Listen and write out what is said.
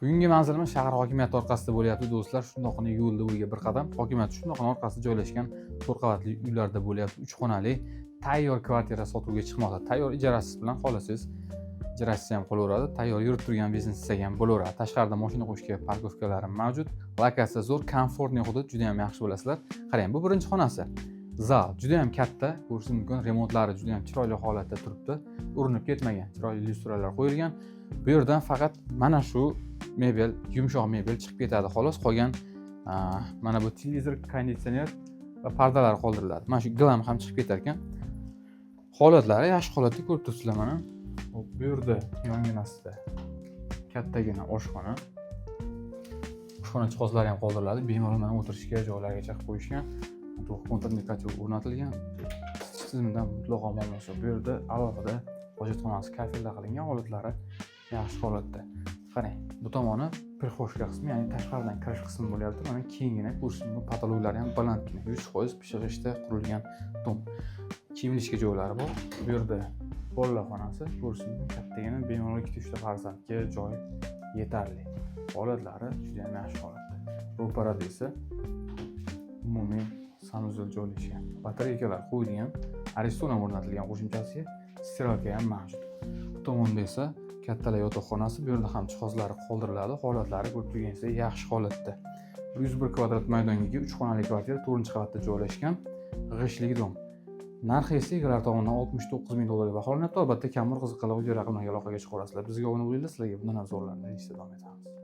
Bugungi manzilimiz shahar hokimiyati orqasida bo'lyapti do'stlar. Shundoqqina yo'lda bo'yiga bir qadam. Hokimiyat shundoqqina orqasida joylashgan 4 qavatli uylarda bo'lyapti. 3 xonali tayyor kvartira sotuvga chiqmoqda. Tayyor ijarasiz bilan qolasiz. Ijarasiz ham qolaveradi. Tayyor yurib turgan biznes ham bo'laveradi. Tashqarida mashina qo'yishga parkovkalarim mavjud. Lokatsiya zo'r, komfortli hudud, juda ham yaxshi bo'lasizlar. Qarang, bu birinchi xonasi. Zal juda ham katta, ko'rishingiz mumkin. Remontlari juda ham chiroyli holatda turibdi. Urinib ketmagan, chiroyli lyustralar qo'yilgan. Bu yerdan faqat mana shu mebel, yumshoq mebel chiqib ketadi xolos. Qolgan mana bu televizor, konditsioner va pardalar qoldiriladi. Mana shu glam ham chiqib ketar ekan. Holatlari yaxshi holatda ko'rib turibsizlar mana. Bu yerda yonginasida kattagina oshxona. Oshxona jihozlari ham qoldiriladi. Bemalol mana o'tirishga joylargacha qo'yishgan. Kontr-indikator o'rnatilgan. Tizimdan mutlaqo muammosi. Bu yerda alohida hojatxonasi kafelda qilingan, holatlari yaxshi holatda. Qarang, bu tomoni prixoshka qismi, ya'ni tashqaridan kirish qismi bo'lyapti. Mana keyingina ko'rsatma patologlari ham balandgina, 100% pishig'ishda qurilgan dom. Kiyim ilishga joylari bor. Bu yerda bolalar xonasi, ko'rsatma kattagina, bemalol 2-3 ta farzandga joy yetarli. Holatlari juda ham yaxshi holatda. Ro'parada esa umumiy sanuzel joylashgan. Batareykalar qo'yilgan, ariston ham o'rnatilgan qo'shimchasiga, stiralka ham mavjud. Bu tomonda esa kattalar yotoqxonasi, bu yerda ham jihozlari qoldiriladi. Holatlari ko'rib turganingizdek yaxshi holatda. 101 kvadrat maydonga 3 xonali kvartira 4-qavatda joylashgan g'ishlik dom. Narxi esa egalar tomonidan $69,000 baholanadi. Albatta, kamroq qiziqarli video raqamlarga aloqaga chiqa olasizlar. Bizga obuna bo'linglar, sizlarga bundan afzallarni davom etamiz.